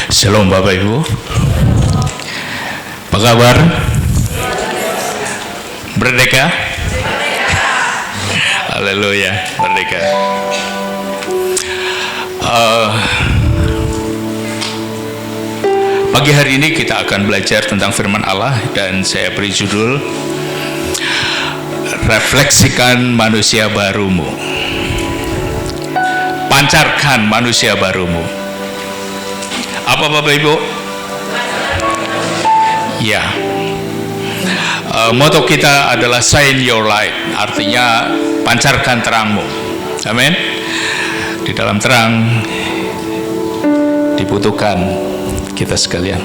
Shalom Bapak Ibu. Apa kabar? Merdeka? Haleluya, merdeka. Pagi hari ini kita akan belajar tentang firman Allah dan saya beri judul Refleksikan manusia barumu. Pancarkan manusia barumu. Apa Bapak Ibu? Ya. Moto kita adalah Shine Your Light, artinya pancarkan terangmu. Amin. Di dalam terang dibutuhkan kita sekalian.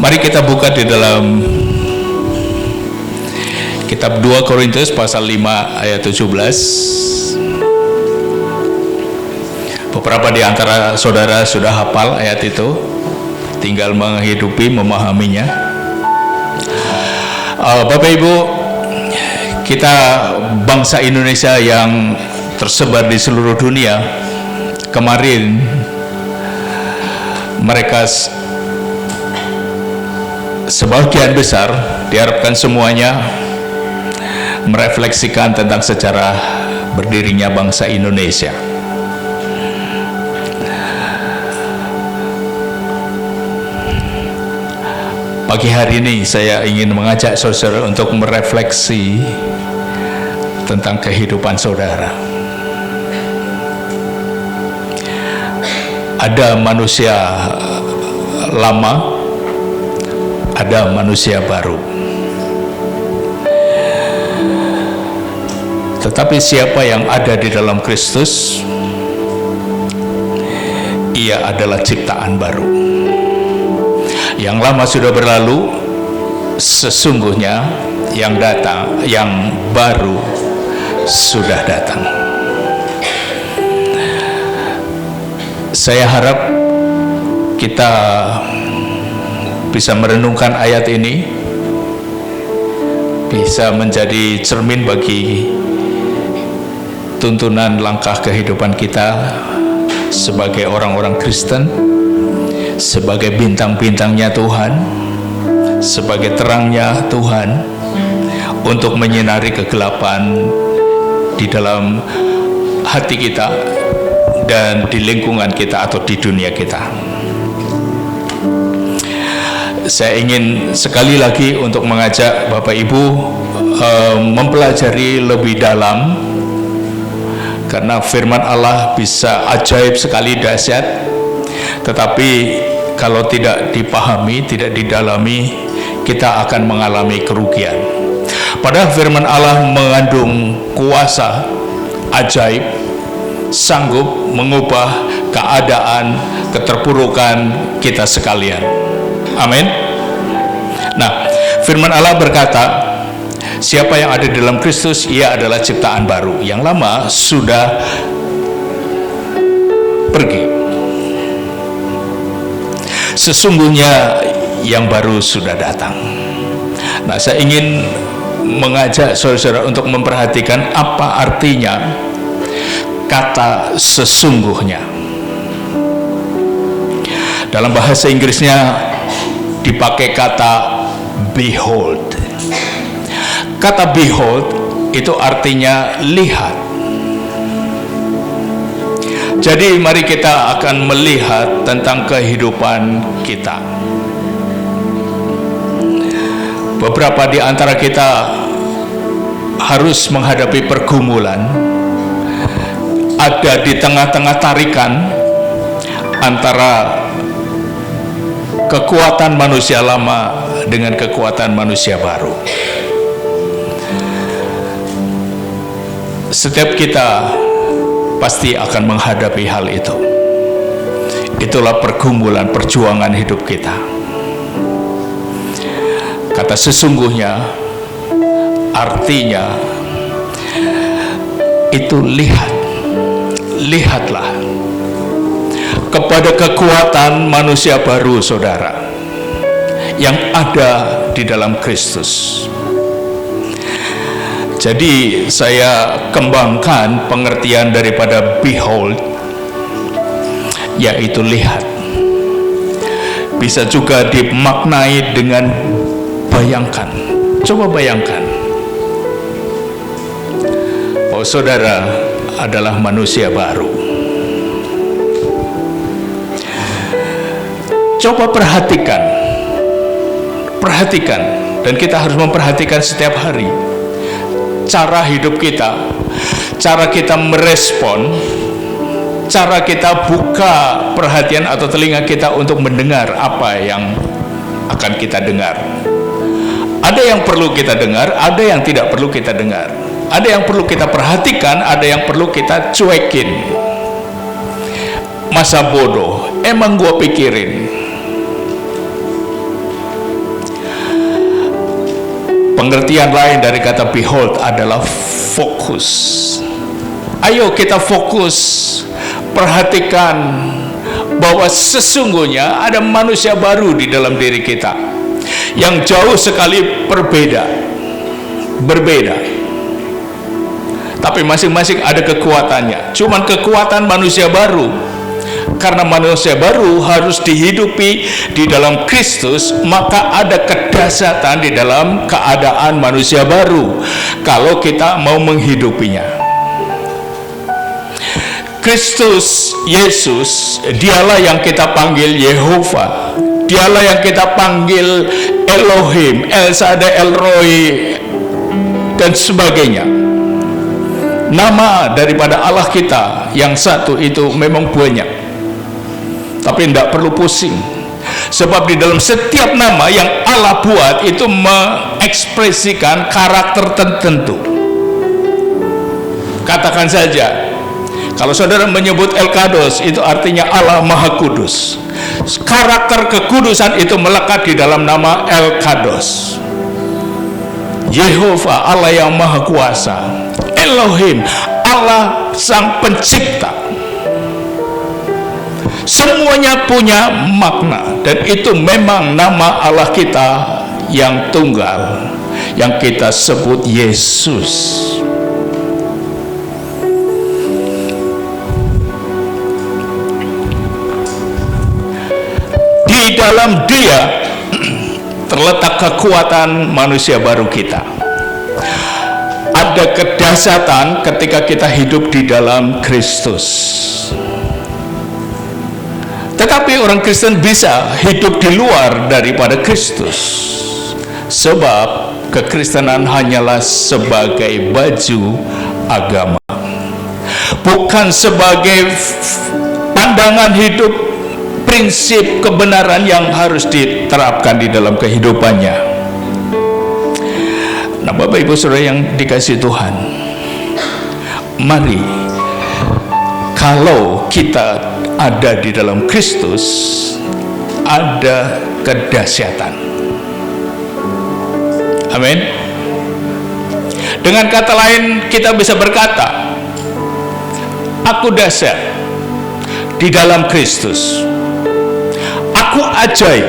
Mari kita buka di dalam kitab 2 Korintus pasal 5 ayat 17. Beberapa di antara saudara sudah hafal ayat itu, tinggal menghidupi, memahaminya. Bapak Ibu, kita bangsa Indonesia yang tersebar di seluruh dunia, kemarin mereka sebagian besar, diharapkan semuanya merefleksikan tentang sejarah berdirinya bangsa Indonesia. Pagi hari ini saya ingin mengajak saudara untuk merefleksi tentang kehidupan saudara. Ada manusia lama, ada manusia baru. Tetapi siapa yang ada di dalam Kristus, ia adalah ciptaan baru. Yang lama sudah berlalu, sesungguhnya yang datang, yang baru sudah datang. Saya harap kita bisa merenungkan ayat ini, bisa menjadi cermin bagi tuntunan langkah kehidupan kita sebagai orang-orang Kristen, sebagai bintang-bintangnya Tuhan, sebagai terangnya Tuhan, untuk menyinari kegelapan di dalam hati kita dan di lingkungan kita atau di dunia kita. Saya ingin sekali lagi untuk mengajak Bapak Ibu mempelajari lebih dalam, karena firman Allah bisa ajaib sekali, dahsyat, tetapi kalau tidak dipahami, tidak didalami, kita akan mengalami kerugian. Padahal firman Allah mengandung kuasa ajaib, sanggup mengubah keadaan keterpurukan kita sekalian. Amin. Nah, firman Allah berkata, siapa yang ada di dalam Kristus, ia adalah ciptaan baru. Yang lama sudah pergi. Sesungguhnya yang baru sudah datang. Nah, saya ingin mengajak saudara untuk memperhatikan apa artinya kata sesungguhnya. Dalam bahasa Inggrisnya dipakai kata behold. Kata behold itu artinya lihat. Jadi mari kita akan melihat tentang kehidupan kita. Beberapa di antara kita harus menghadapi pergumulan, ada di tengah-tengah tarikan antara kekuatan manusia lama dengan kekuatan manusia baru. Setiap kita pasti akan menghadapi hal itu. Itulah pergumulan, perjuangan hidup kita. Kata sesungguhnya artinya itu lihat. Lihatlah kepada kekuatan manusia baru, saudara, yang ada di dalam Kristus. Jadi saya kembangkan pengertian daripada behold, yaitu lihat. bisa juga dimaknai dengan bayangkan. Coba bayangkan, bahwa saudara adalah manusia baru. Coba perhatikan, dan kita harus memperhatikan setiap hari cara hidup kita, cara kita merespon, cara kita buka perhatian atau telinga kita untuk mendengar apa yang akan kita dengar. Ada yang perlu kita dengar, ada yang tidak perlu kita dengar. Ada yang perlu kita perhatikan, ada yang perlu kita cuekin. Masa bodoh, emang gua pikirin. Pengertian lain dari kata behold adalah fokus. Ayo kita fokus, perhatikan bahwa sesungguhnya ada manusia baru di dalam diri kita yang jauh sekali berbeda, tapi masing-masing ada kekuatannya. Cuman kekuatan manusia baru, karena manusia baru harus dihidupi di dalam Kristus, maka ada kedahsyatan di dalam keadaan manusia baru kalau kita mau menghidupinya. Kristus Yesus, dialah yang kita panggil Yehova, dialah yang kita panggil Elohim, El Shaddai, El Roi, dan sebagainya. Nama daripada Allah kita yang satu itu memang banyak, tapi tidak perlu pusing, sebab di dalam setiap nama yang Allah buat itu mengekspresikan karakter tertentu. Katakan saja, kalau saudara menyebut El Kados, itu artinya Allah Maha Kudus. Karakter kekudusan itu melekat di dalam nama El Kados. Yehova, Allah yang Maha Kuasa. Elohim, Allah Sang Pencipta. Semuanya punya makna, dan itu memang nama Allah kita yang tunggal, yang kita sebut Yesus. Di dalam Dia terletak kekuatan manusia baru kita. Ada kedahsyatan ketika kita hidup di dalam Kristus. Tetapi orang Kristen bisa hidup di luar daripada Kristus, sebab kekristenan hanyalah sebagai baju agama, bukan sebagai pandangan hidup, prinsip kebenaran yang harus diterapkan di dalam kehidupannya. Nah, Bapak Ibu Saudara yang dikasihi Tuhan, mari, kalau kita ada di dalam Kristus, ada kedahsyatan. Amin. Dengan kata lain, kita bisa berkata, aku dahsyat di dalam Kristus, aku ajaib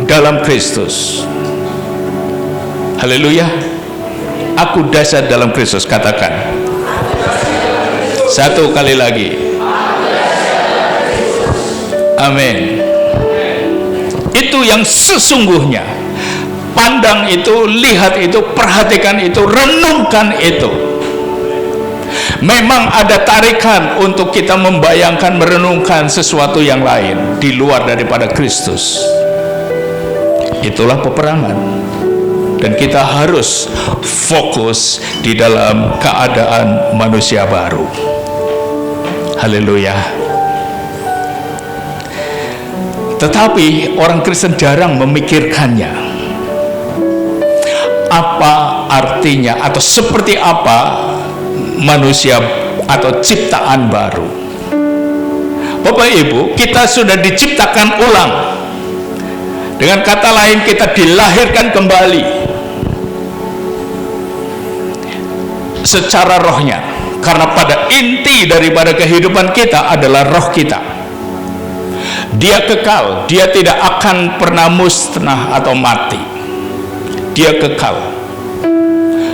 dalam Kristus. Haleluya. Aku dahsyat dalam Kristus. Katakan satu kali lagi. Amin. Itu yang sesungguhnya. Pandang itu, lihat itu, perhatikan itu, renungkan itu. Memang ada tarikan untuk kita membayangkan, merenungkan sesuatu yang lain di luar daripada Kristus. Itulah peperangan, dan kita harus fokus di dalam keadaan manusia baru. Haleluya. Tetapi orang Kristen jarang memikirkannya. Apa artinya atau seperti apa manusia atau ciptaan baru? Bapak Ibu, kita sudah diciptakan ulang. Dengan kata lain, kita dilahirkan kembali secara rohnya, karena pada inti daripada kehidupan kita adalah roh kita. Dia kekal, dia tidak akan pernah musnah atau mati. Dia kekal.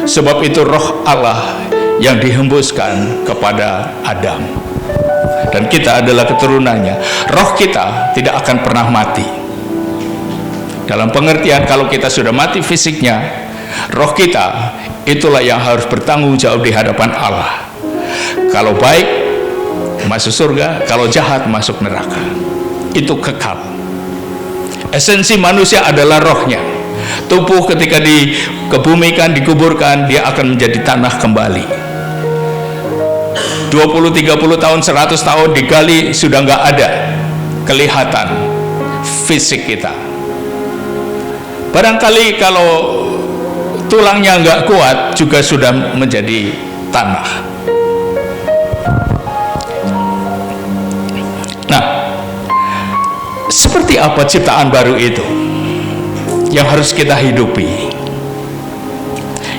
Sebab itu roh Allah yang dihembuskan kepada Adam, dan kita adalah keturunannya. Roh kita tidak akan pernah mati. Dalam pengertian kalau kita sudah mati fisiknya, roh kita itulah yang harus bertanggung jawab di hadapan Allah. Kalau baik masuk surga, kalau jahat masuk neraka. Itu kekal. Esensi manusia adalah rohnya. Tubuh ketika dikebumikan, dikuburkan, dia akan menjadi tanah kembali. 20, 30 tahun, 100 tahun digali, sudah nggak ada kelihatan fisik kita. Barangkali kalau tulangnya nggak kuat juga sudah menjadi tanah. Nah, seperti apa ciptaan baru itu yang harus kita hidupi?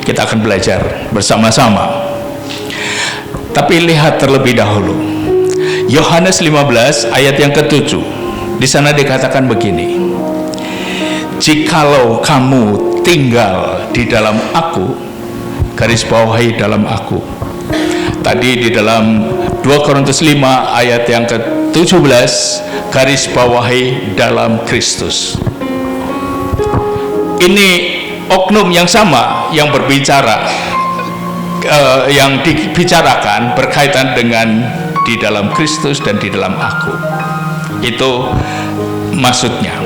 Kita akan belajar bersama-sama. Tapi lihat terlebih dahulu Yohanes 15 ayat yang ke-7. Di sana dikatakan begini, jikalau kamu tinggal di dalam aku, garis bawahi dalam aku. Tadi di dalam 2 Korintus 5 ayat yang ke-17, garis bawahi dalam Kristus. Ini oknum yang sama yang berbicara, yang dibicarakan berkaitan dengan di dalam Kristus dan di dalam aku. Itu maksudnya.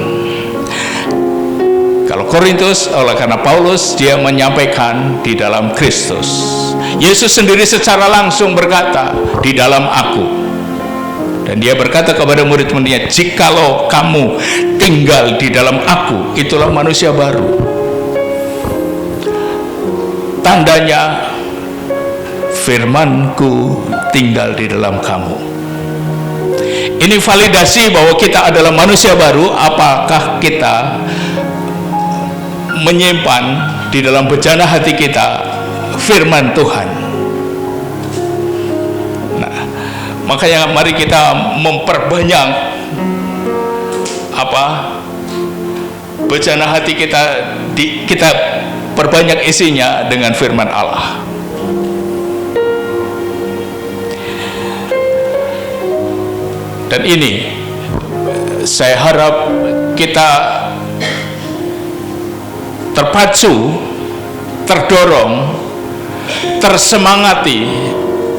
Kalau Korintus, oleh karena Paulus, dia menyampaikan di dalam Kristus. Yesus sendiri secara langsung berkata di dalam aku. Dan dia berkata kepada murid-muridnya, jikalau kamu tinggal di dalam aku, itulah manusia baru. Tandanya, firmanku tinggal di dalam kamu. Ini validasi bahwa kita adalah manusia baru. Apakah kita menyimpan di dalam bejana hati kita firman Tuhan? Nah, makanya mari kita memperbanyak bejana hati kita, kita perbanyak isinya dengan firman Allah. Dan ini saya harap kita terpacu, terdorong, tersemangati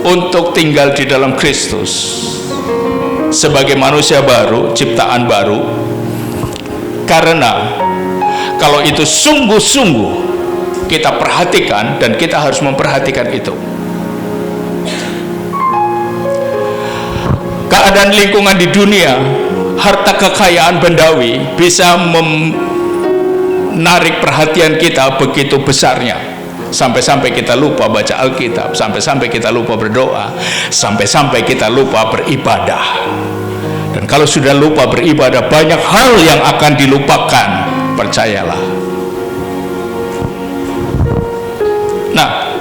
untuk tinggal di dalam Kristus sebagai manusia baru, ciptaan baru. Karena kalau itu sungguh-sungguh kita perhatikan, dan kita harus memperhatikan itu, keadaan lingkungan di dunia, harta kekayaan bendawi bisa menarik perhatian kita begitu besarnya, sampai-sampai kita lupa baca Alkitab, sampai-sampai kita lupa berdoa, sampai-sampai kita lupa beribadah. Dan kalau sudah lupa beribadah, banyak hal yang akan dilupakan, percayalah. Nah,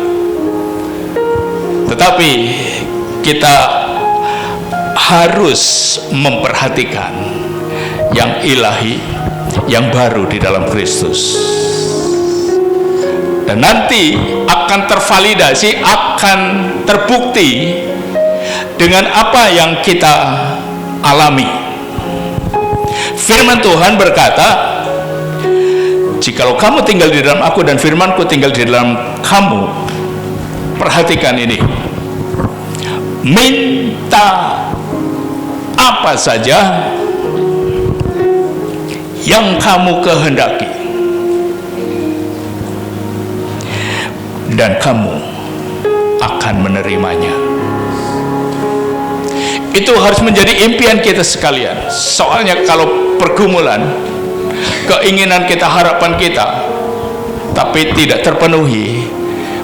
tetapi kita harus memperhatikan yang ilahi, yang baru di dalam Kristus. Dan nanti akan tervalidasi, akan terbukti dengan apa yang kita alami. Firman Tuhan berkata, jikalau kamu tinggal di dalam aku dan firmanku tinggal di dalam kamu, perhatikan ini, minta apa saja yang kamu kehendaki, dan kamu akan menerimanya. Itu harus menjadi impian kita sekalian. Soalnya kalau pergumulan, keinginan kita, harapan kita, tapi tidak terpenuhi,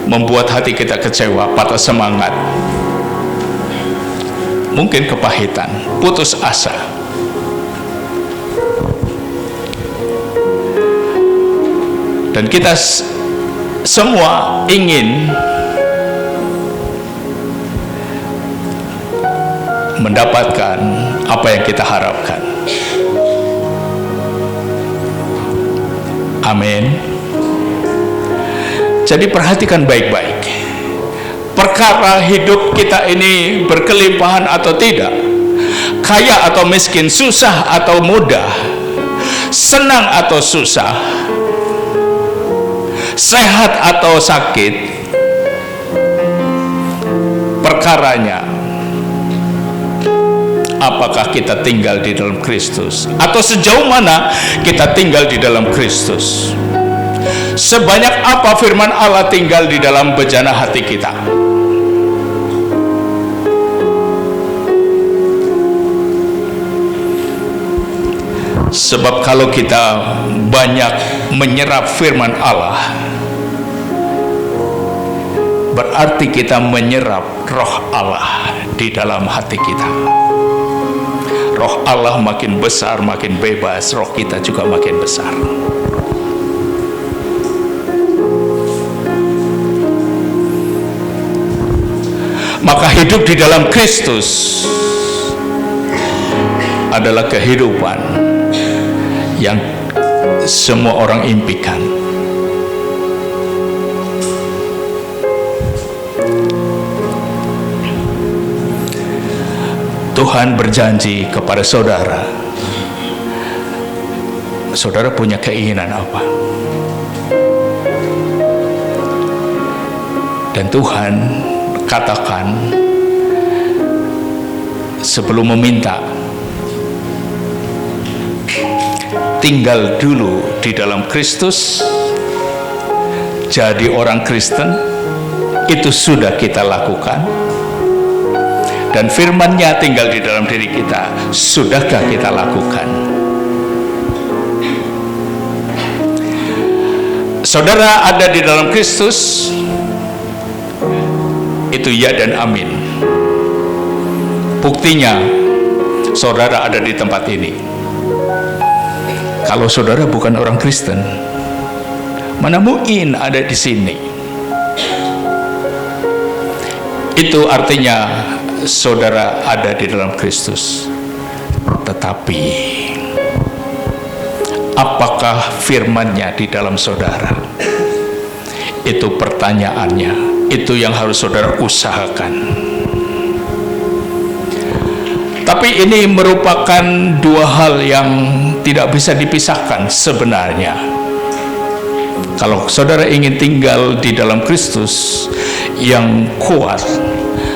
membuat hati kita kecewa, patah semangat, mungkin kepahitan, putus asa. Dan kita semua ingin mendapatkan apa yang kita harapkan. Amin. Jadi perhatikan baik-baik. Perkara hidup kita ini berkelimpahan atau tidak, kaya atau miskin, susah atau mudah, senang atau susah, sehat atau sakit, perkaranya apakah kita tinggal di dalam Kristus, atau sejauh mana kita tinggal di dalam Kristus. Sebanyak apa firman Allah tinggal di dalam bejana hati kita. Sebab kalau kita banyak menyerap firman Allah, berarti kita menyerap roh Allah di dalam hati kita. Roh Allah makin besar, makin bebas, roh kita juga makin besar. Maka hidup di dalam Kristus adalah kehidupan yang semua orang impikan. Tuhan berjanji kepada saudara. Saudara punya keinginan apa? Dan Tuhan katakan sebelum meminta, tinggal dulu di dalam Kristus, jadi orang Kristen. Itu sudah kita lakukan. Dan firman-Nya tinggal di dalam diri kita, sudahkah kita lakukan? Saudara ada di dalam Kristus, itu ya dan amin. Buktinya saudara ada di tempat ini. Kalau saudara bukan orang Kristen, mana mungkin ada di sini? Itu artinya saudara ada di dalam Kristus. Tetapi apakah firman-Nya di dalam saudara? Itu pertanyaannya. Itu yang harus saudara usahakan. Tapi ini merupakan dua hal yang tidak bisa dipisahkan sebenarnya. Kalau saudara ingin tinggal di dalam Kristus yang kuat,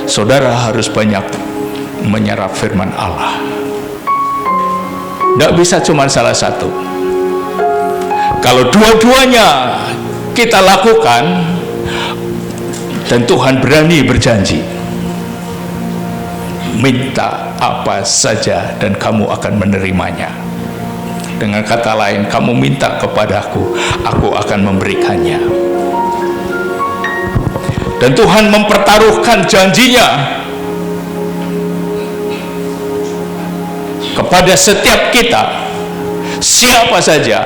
saudara harus banyak menyerap firman Allah. Tidak bisa cuma salah satu. Kalau dua-duanya kita lakukan, dan Tuhan berani berjanji, minta apa saja dan kamu akan menerimanya. Dengan kata lain, kamu minta kepadaku, aku akan memberikannya. Dan Tuhan mempertaruhkan janjinya kepada setiap kita, siapa saja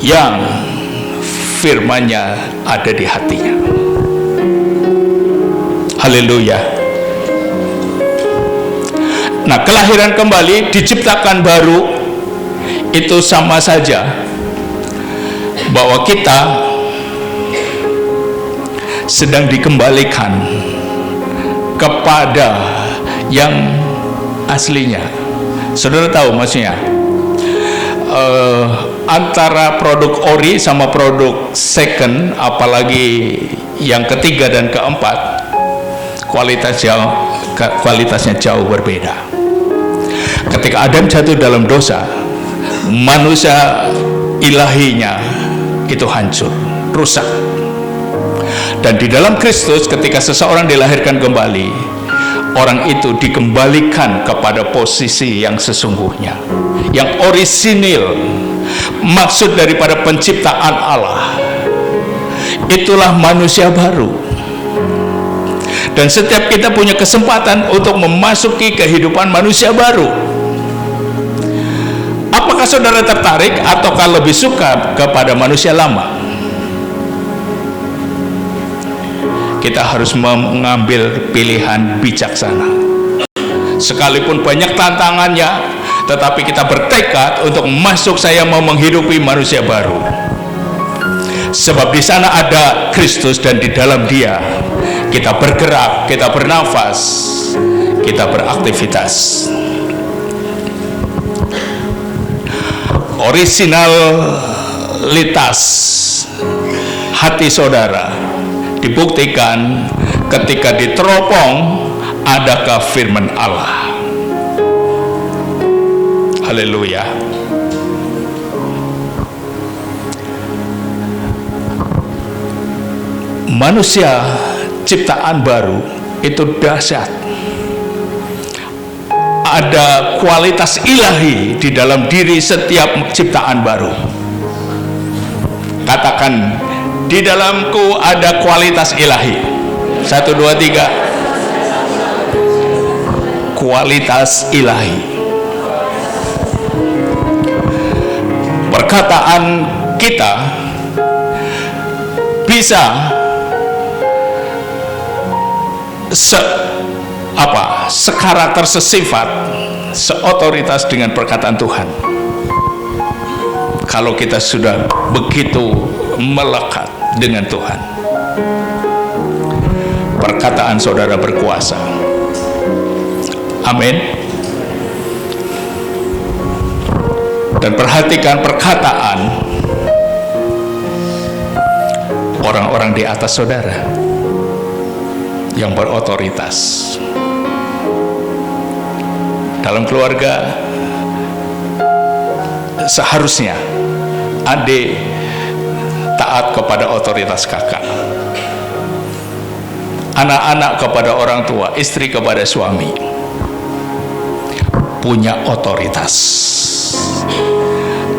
yang firman-Nya ada di hatinya. Haleluya. Nah, kelahiran kembali, diciptakan baru, itu sama saja bahwa kita sedang dikembalikan kepada yang aslinya. Saudara tahu maksudnya? Antara produk ori sama produk second, apalagi yang ketiga dan keempat, kualitasnya jauh berbeda. Ketika Adam jatuh dalam dosa, manusia ilahinya itu hancur, rusak. Dan di dalam Kristus, ketika seseorang dilahirkan kembali, orang itu dikembalikan kepada posisi yang sesungguhnya, yang orisinil. Maksud daripada penciptaan Allah, itulah manusia baru. Dan setiap kita punya kesempatan untuk memasuki kehidupan manusia baru. Apakah saudara tertarik ataukah lebih suka kepada manusia lama? Kita harus mengambil pilihan bijaksana. Sekalipun banyak tantangannya, tetapi kita bertekad untuk masuk, saya mau menghidupi manusia baru. Sebab di sana ada Kristus dan di dalam Dia kita bergerak, kita bernafas, kita beraktivitas. originalitas hati saudara dibuktikan ketika diteropong adakah firman Allah. Haleluya. Manusia ciptaan baru itu dahsyat. Ada kualitas ilahi di dalam diri setiap ciptaan baru. Katakan, di dalamku ada kualitas ilahi. 1, 2, 3. Kualitas ilahi. Perkataan kita bisa sekarakter, sesifat, seotoritas dengan perkataan Tuhan. Kalau kita sudah begitu melekat dengan Tuhan, perkataan saudara berkuasa. Amin. Dan perhatikan perkataan orang-orang di atas saudara yang berotoritas. Dalam keluarga seharusnya adik taat kepada otoritas kakak, anak-anak kepada orang tua, istri kepada suami, punya otoritas.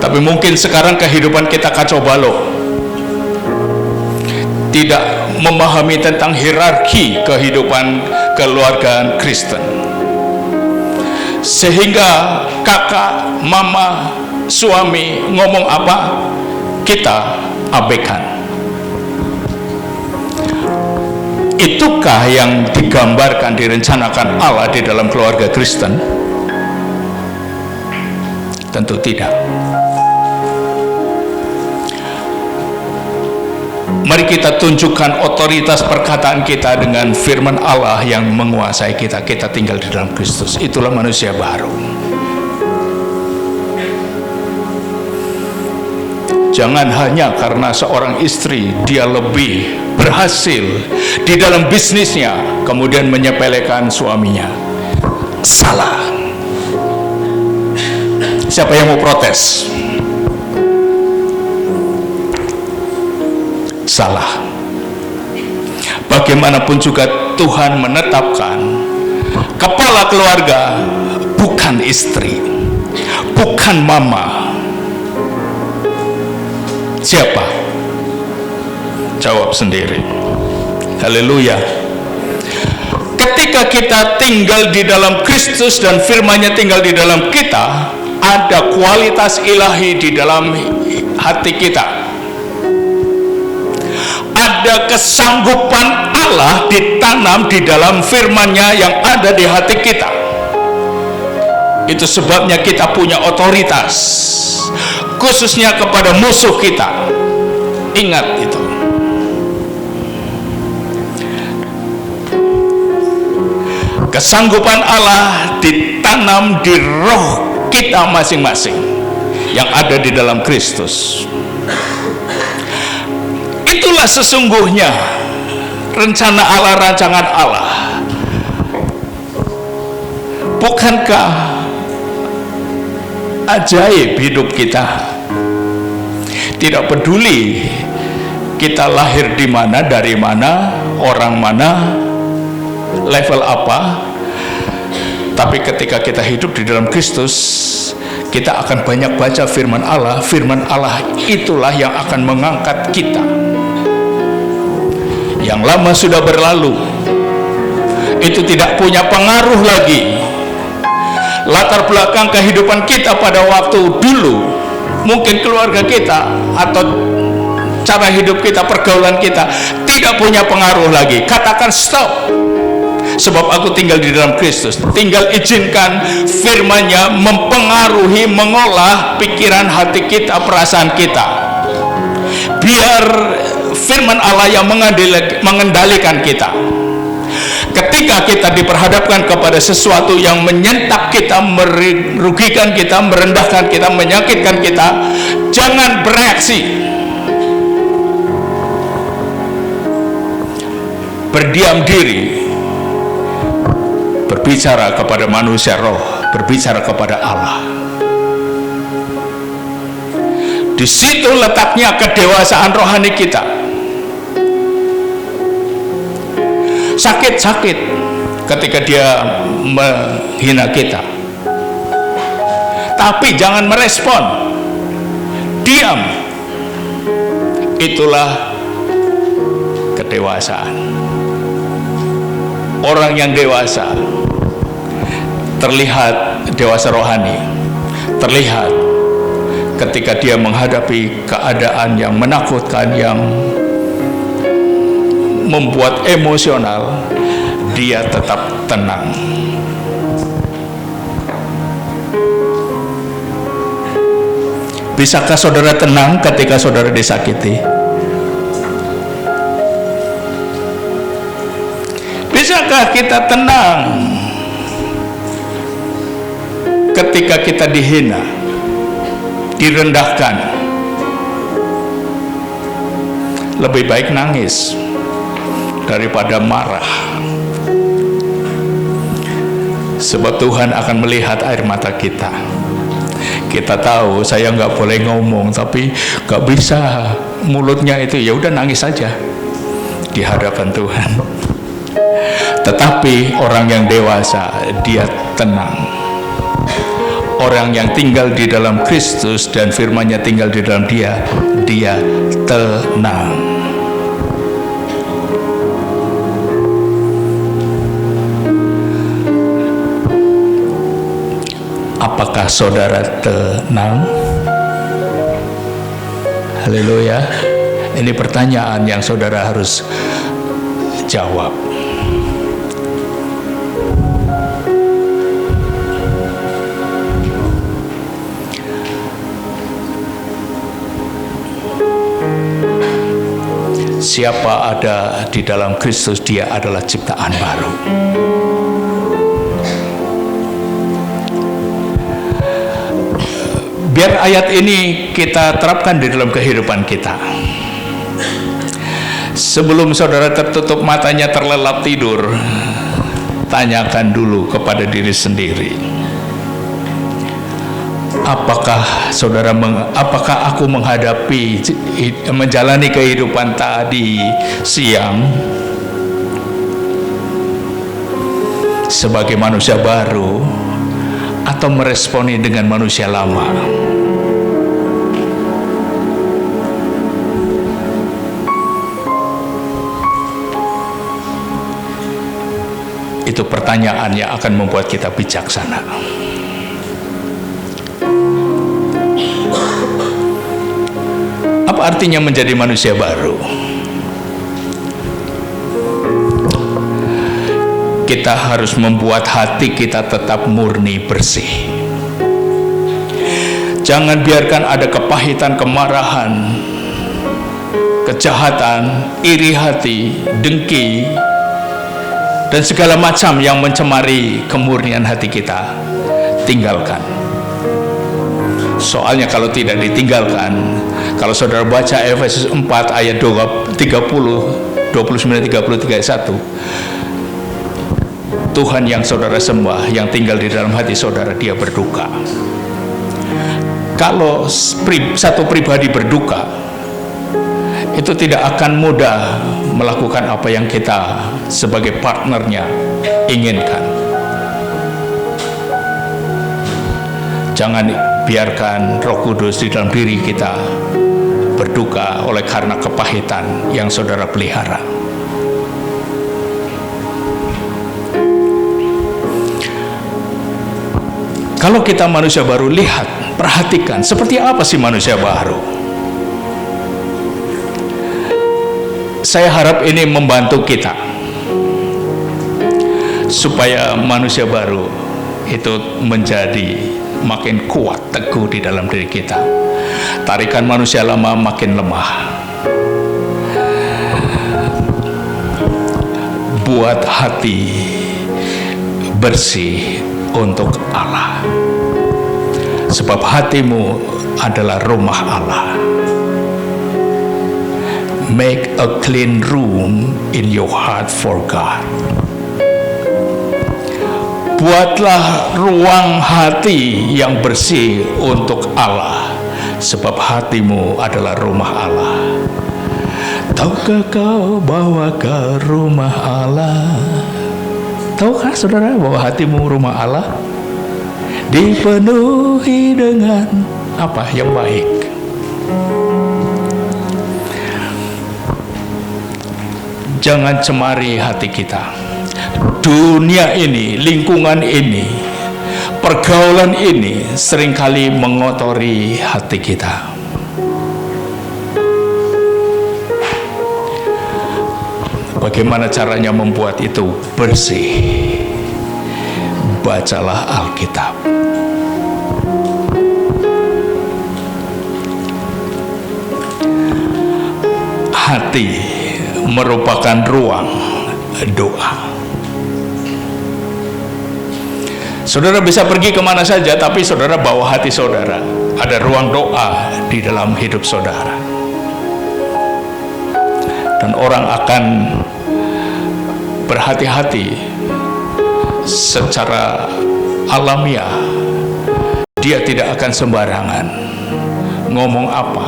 Tapi mungkin sekarang kehidupan kita kacau balau, tidak memahami tentang hierarki kehidupan keluargaan Kristen, sehingga kakak, mama, suami ngomong apa kita abaikan. Itukah yang digambarkan, direncanakan Allah di dalam keluarga Kristen? Tentu tidak. Mari kita tunjukkan otoritas perkataan kita dengan firman Allah yang menguasai kita. Kita tinggal di dalam Kristus. Itulah manusia baru. Jangan hanya karena seorang istri dia lebih berhasil di dalam bisnisnya, kemudian menyepelekan suaminya. Salah. Siapa yang mau protes? Salah. Bagaimanapun juga Tuhan menetapkan kepala keluarga bukan istri, bukan mama. Siapa? Jawab sendiri. Haleluya. Ketika kita tinggal di dalam Kristus dan firman-Nya tinggal di dalam kita, ada kualitas ilahi di dalam hati kita. Ada kesanggupan Allah ditanam di dalam firman-Nya yang ada di hati kita. Itu sebabnya kita punya otoritas, khususnya kepada musuh kita. Ingat itu. Kesanggupan Allah ditanam di roh kita masing-masing yang ada di dalam Kristus. Itulah sesungguhnya rencana Allah, rancangan Allah. Bukankah ajaib hidup kita? Tidak peduli kita lahir di mana, dari mana, orang mana, level apa, tapi ketika kita hidup di dalam Kristus, kita akan banyak baca firman Allah. Firman Allah itulah yang akan mengangkat kita. Yang lama sudah berlalu, itu tidak punya pengaruh lagi. Latar belakang kehidupan kita pada waktu dulu, mungkin keluarga kita atau cara hidup kita, pergaulan kita tidak punya pengaruh lagi. Katakan stop. Sebab aku tinggal di dalam Kristus. Tinggal izinkan firman-Nya mempengaruhi, mengolah pikiran hati kita, perasaan kita. Biar firman Allah yang mengendalikan kita. Ketika kita diperhadapkan kepada sesuatu yang menyentak kita, merugikan kita, merendahkan kita, menyakitkan kita, jangan bereaksi. Berdiam diri, berbicara kepada manusia roh, berbicara kepada Allah. Di situ letaknya kedewasaan rohani kita. Sakit-sakit ketika dia menghina kita, tapi jangan merespon, diam. Itulah kedewasaan. Orang yang dewasa terlihat dewasa rohani, terlihat ketika dia menghadapi keadaan yang menakutkan, yang membuat emosional, dia tetap tenang. Bisakah saudara tenang ketika saudara disakiti? Bisakah kita tenang ketika kita dihina, direndahkan? Lebih baik nangis daripada marah, sebab Tuhan akan melihat air mata kita. Kita tahu saya nggak boleh ngomong, tapi nggak bisa, mulutnya itu ya udah nangis saja di hadapan Tuhan. Tetapi orang yang dewasa, dia tenang. Orang yang tinggal di dalam Kristus dan firman-Nya tinggal di dalam dia, dia tenang. Apakah saudara tenang? Haleluya. Ini pertanyaan yang saudara harus jawab. Siapa ada di dalam Kristus, dia adalah ciptaan baru. Biar ayat ini kita terapkan di dalam kehidupan kita. Sebelum saudara tertutup matanya, terlelap tidur, tanyakan dulu kepada diri sendiri. Apakah aku menjalani kehidupan tadi siang sebagai manusia baru, atau meresponi dengan manusia lama? Itu pertanyaan yang akan membuat kita bijaksana. Apa artinya menjadi manusia baru? Kita harus membuat hati kita tetap murni, bersih. Jangan biarkan ada kepahitan, kemarahan, kejahatan, iri hati, dengki, dan segala macam yang mencemari kemurnian hati kita. Tinggalkan. Soalnya kalau tidak ditinggalkan, kalau saudara baca Efesus 4 ayat 29, 30, 31, Tuhan yang saudara sembah, yang tinggal di dalam hati saudara, dia berduka. Kalau satu pribadi berduka, itu tidak akan mudah melakukan apa yang kita sebagai partnernya inginkan. Jangan biarkan Roh Kudus di dalam diri kita berduka oleh karena kepahitan yang saudara pelihara. Kalau kita manusia baru, lihat, perhatikan seperti apa sih manusia baru. Saya harap ini membantu kita supaya manusia baru itu menjadi makin kuat, teguh di dalam diri kita. Tarikan manusia lama makin lemah. buat hati bersih untuk Allah, sebab hatimu adalah rumah Allah. Make a clean room in your heart for God. Buatlah ruang hati yang bersih untuk Allah, sebab hatimu adalah rumah Allah. Tahukah kau bahwa ke rumah Allah? Tahukah saudara bahwa hatimu rumah Allah? Dipenuhi dengan apa yang baik. Jangan cemari hati kita. Dunia ini, lingkungan ini, pergaulan ini seringkali mengotori hati kita. Bagaimana caranya membuat itu bersih? Bacalah Alkitab. Hati merupakan ruang doa. Saudara bisa pergi kemana saja, tapi saudara bawa hati saudara. Ada ruang doa di dalam hidup saudara. Dan orang akan berhati-hati secara alamiah. Dia tidak akan sembarangan ngomong apa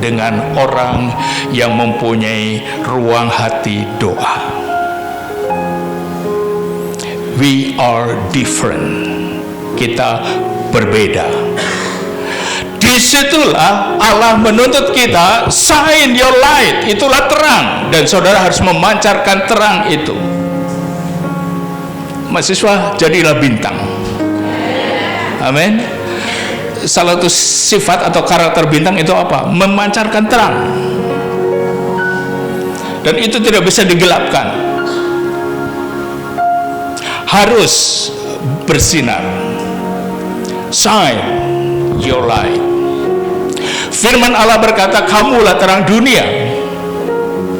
dengan orang yang mempunyai ruang hati doa. We are different. Kita berbeda. Disitulah Allah menuntut kita, shine your light, itulah terang, dan saudara harus memancarkan terang itu. Mahasiswa, jadilah bintang. Amin. Salah satu sifat atau karakter bintang itu apa? Memancarkan terang. Dan itu tidak bisa digelapkan. Harus bersinar. Shine your light. Firman Allah berkata, kamulah terang dunia.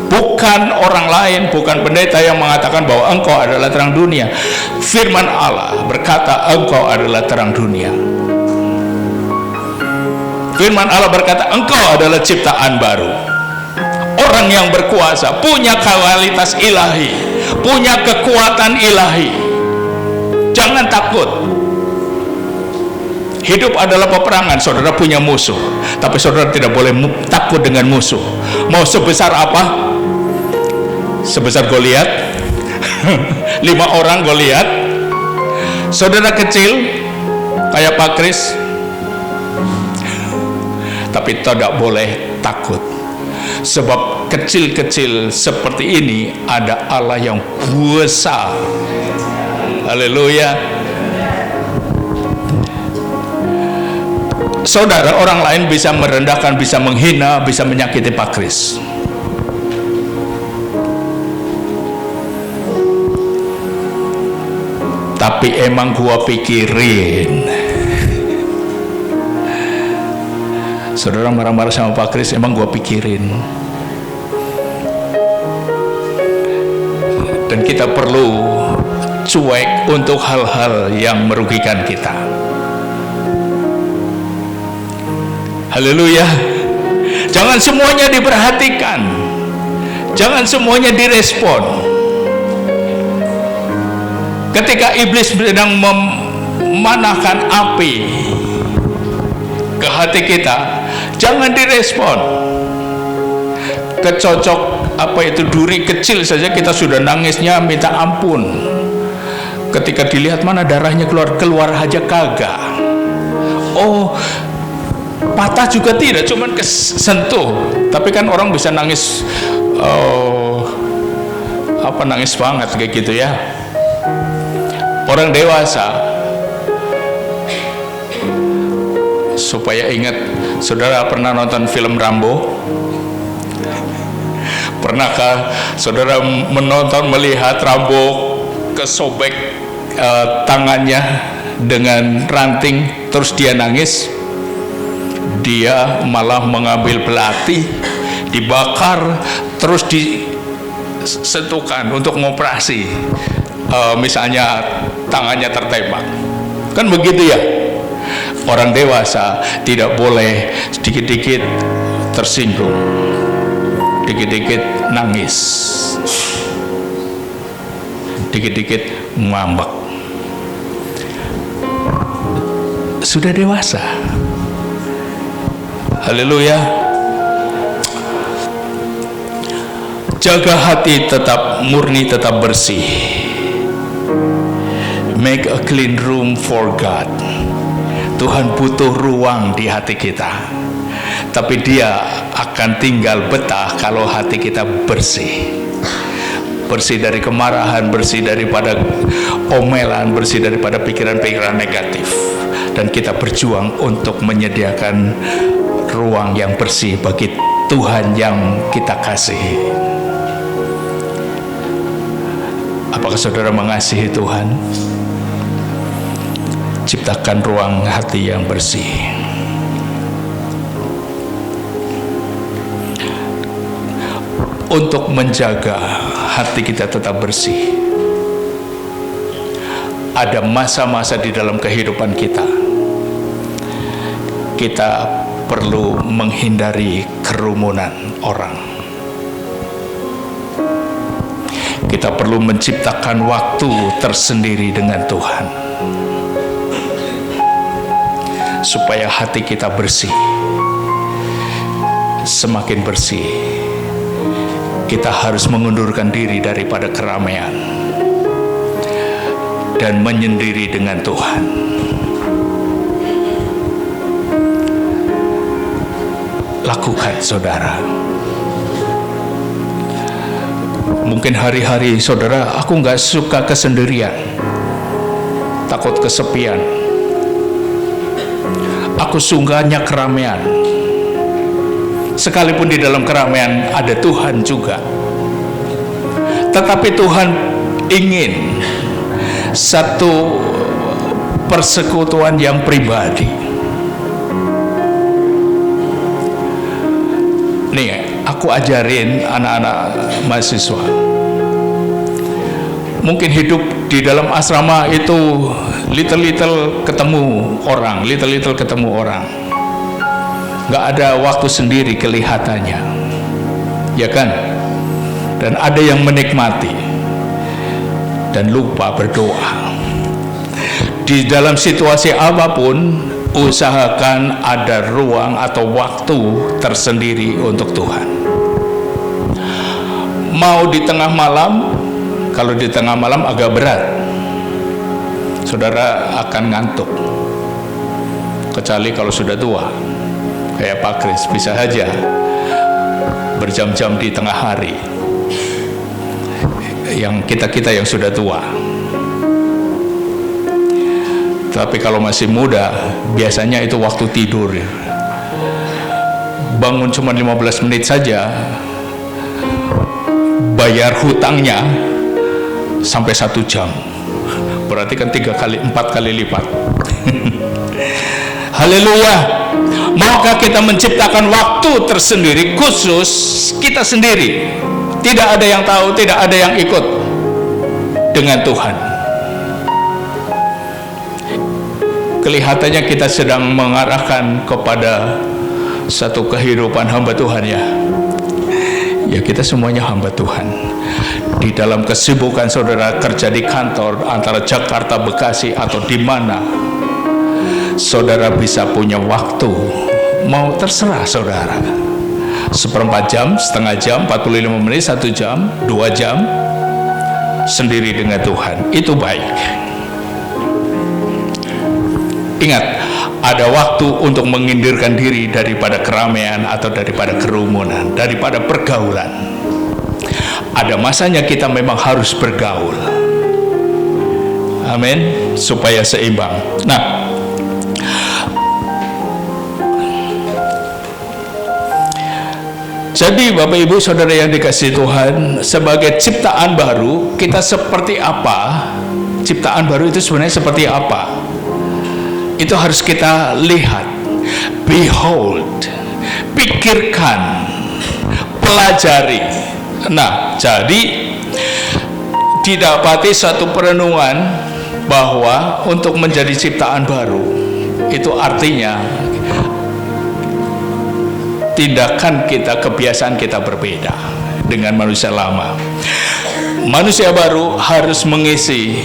Bukan orang lain, bukan pendeta yang mengatakan bahwa engkau adalah terang dunia. Firman Allah berkata, engkau adalah terang dunia. Firman Allah berkata, engkau adalah ciptaan baru. Orang yang berkuasa, punya kualitas ilahi, punya kekuatan ilahi. Jangan takut. Hidup adalah peperangan. Saudara punya musuh, tapi saudara tidak boleh takut dengan musuh. Mau sebesar apa? Sebesar Goliat. 5 orang Goliat. Saudara kecil kayak Pak Kris, tapi tidak boleh takut, sebab kecil-kecil seperti ini ada Allah yang besar. Haleluya. Saudara, orang lain bisa merendahkan, bisa menghina, bisa menyakiti Pak Kris. Tapi emang gua pikirin, saudara marah-marah sama Pak Kris, emang gua pikirin. Dan kita perlu cuek untuk hal-hal yang merugikan kita. Haleluya. Jangan semuanya diperhatikan, jangan semuanya direspon. Ketika iblis sedang memanahkan api ke hati kita, jangan direspon. Kecocok apa itu duri kecil saja kita sudah nangisnya minta ampun. Ketika dilihat mana darahnya keluar aja kagak. Oh, patah juga tidak, cuman kesentuh. Tapi kan orang bisa nangis, nangis banget kayak gitu ya. Orang dewasa supaya ingat. Saudara pernah nonton film Rambo? Pernahkah saudara melihat Rambo kesobek tangannya dengan ranting, terus dia nangis? Dia malah mengambil belati, dibakar, terus sentuhkan untuk ngoperasi, misalnya tangannya tertembak, kan begitu ya. Orang dewasa tidak boleh sedikit-dikit tersinggung, dikit-dikit nangis, dikit-dikit ngambek. Sudah dewasa. Haleluya. Jaga hati tetap murni, tetap bersih. Make a clean room for God. Tuhan butuh ruang di hati kita, tapi Dia akan tinggal betah kalau hati kita bersih. Bersih dari kemarahan, bersih daripada omelan, bersih daripada pikiran-pikiran negatif. Dan kita berjuang untuk menyediakan ruang yang bersih bagi Tuhan yang kita kasihi. Apakah saudara mengasihi Tuhan? Ciptakan ruang hati yang bersih. Untuk menjaga hati kita tetap bersih, ada masa-masa di dalam kehidupan kita. Kita perlu menghindari kerumunan orang. Kita perlu menciptakan waktu tersendiri dengan Tuhan, supaya hati kita bersih. Semakin bersih, kita harus mengundurkan diri daripada keramaian dan menyendiri dengan Tuhan. Lakukan, saudara. Mungkin hari-hari saudara, aku nggak suka kesendirian, takut kesepian, aku sungguhnya keramaian. Sekalipun di dalam keramaian ada Tuhan juga, tetapi Tuhan ingin satu persekutuan yang pribadi. Nih, aku ajarin anak-anak mahasiswa. Mungkin hidup di dalam asrama itu little ketemu orang, little ketemu orang. Nggak ada waktu sendiri kelihatannya, ya kan? Dan ada yang menikmati dan lupa berdoa. Di dalam situasi apapun, usahakan ada ruang atau waktu tersendiri untuk Tuhan. Mau di tengah malam, kalau di tengah malam agak berat, saudara akan ngantuk. Kecuali kalau sudah tua, kayak Pak Kris, bisa saja berjam-jam di tengah hari. Yang kita yang sudah tua. Tapi kalau masih muda, biasanya itu waktu tidur. Bangun cuma 15 menit saja, bayar hutangnya sampai 1 jam. Berarti kan 4 kali lipat. Haleluya. Maka kita menciptakan waktu tersendiri khusus kita sendiri. Tidak ada yang tahu, tidak ada yang ikut dengan Tuhan. Kelihatannya kita sedang mengarahkan kepada satu kehidupan hamba Tuhan, ya. Ya, kita semuanya hamba Tuhan. Di dalam kesibukan saudara kerja di kantor antara Jakarta, Bekasi atau di mana, saudara bisa punya waktu. Mau terserah saudara. 1/4 jam, setengah jam, 45 menit, 1 jam, 2 jam sendiri dengan Tuhan. Itu baik. Ingat, ada waktu untuk mengindirkan diri daripada keramaian atau daripada kerumunan, daripada pergaulan. Ada masanya kita memang harus bergaul. Amin, supaya seimbang. Nah, jadi Bapak Ibu Saudara yang dikasihi Tuhan, sebagai ciptaan baru, kita seperti apa? Ciptaan baru itu sebenarnya seperti apa? Itu harus kita lihat, behold, pikirkan, pelajari, Nah, jadi didapati satu perenungan bahwa untuk menjadi ciptaan baru itu artinya tindakan kita, kebiasaan kita berbeda dengan manusia lama. Manusia baru harus mengisi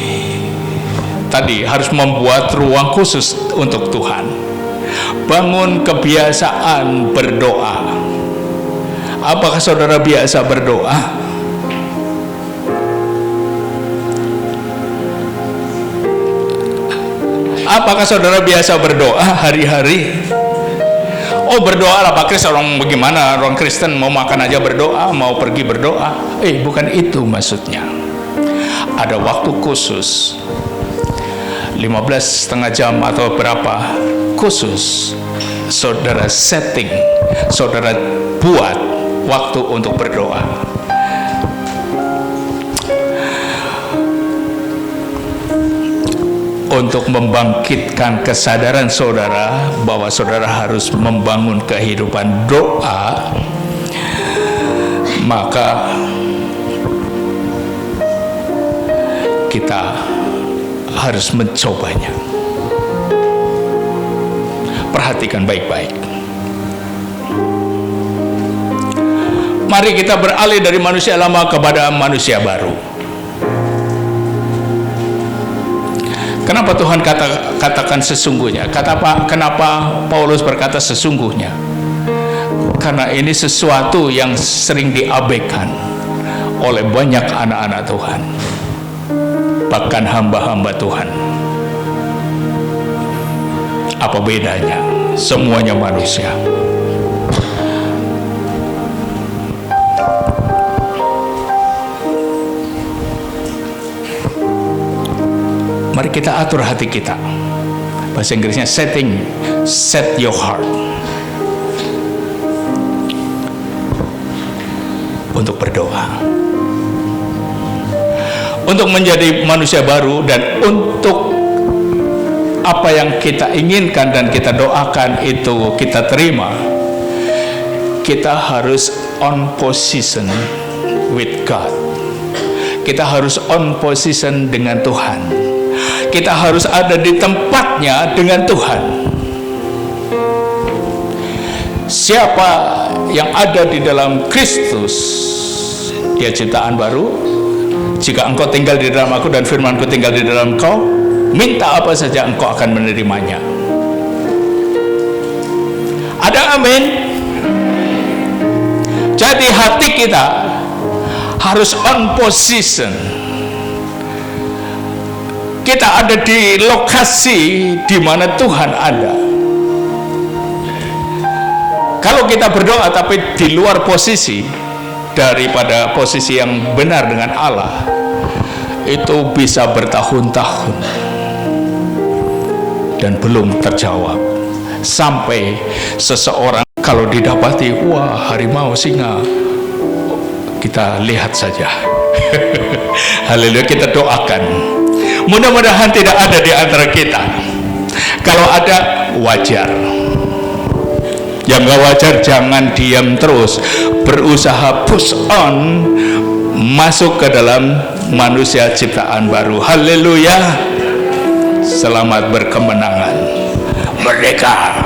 tadi, harus membuat ruang khusus untuk Tuhan, bangun kebiasaan berdoa. Apakah saudara biasa berdoa? Apakah saudara biasa berdoa hari-hari? Oh, berdoa lah Pak Kris, orang bagaimana? Orang Kristen mau makan aja berdoa, mau pergi berdoa. Bukan itu maksudnya. Ada waktu khusus 15,5 jam atau berapa khusus saudara setting, saudara buat waktu untuk berdoa. Untuk membangkitkan kesadaran saudara bahwa saudara harus membangun kehidupan doa, maka kita harus mencobanya. Perhatikan baik-baik. Mari kita beralih dari manusia lama kepada manusia baru. Kenapa Tuhan katakan sesungguhnya? Kenapa Paulus berkata sesungguhnya? Karena ini sesuatu yang sering diabaikan oleh banyak anak-anak Tuhan, bahkan hamba-hamba Tuhan. Apa bedanya? Semuanya manusia. Mari kita atur hati kita. Bahasa Inggrisnya set your heart. Untuk berdoa. Untuk menjadi manusia baru dan untuk apa yang kita inginkan dan kita doakan itu kita terima. Kita harus on position with God. Kita harus on position dengan Tuhan. Kita harus ada di tempatnya dengan Tuhan. Siapa yang ada di dalam Kristus, dia ciptaan baru. Jika engkau tinggal di dalam aku dan firmanku tinggal di dalam engkau, minta apa saja engkau akan menerimanya. Ada amin. Jadi hati kita harus on position. Kita ada di lokasi di mana Tuhan ada. Kalau kita berdoa tapi di luar posisi daripada posisi yang benar dengan Allah, itu bisa bertahun-tahun dan belum terjawab. Sampai seseorang kalau didapati, wah, harimau, singa, kita lihat saja. Haleluya, kita doakan. Mudah-mudahan tidak ada di antara kita. Kalau ada, wajar. Yang gak wajar jangan diam terus, berusaha push on masuk ke dalam manusia ciptaan baru. Haleluya. Selamat berkemenangan. Merdeka.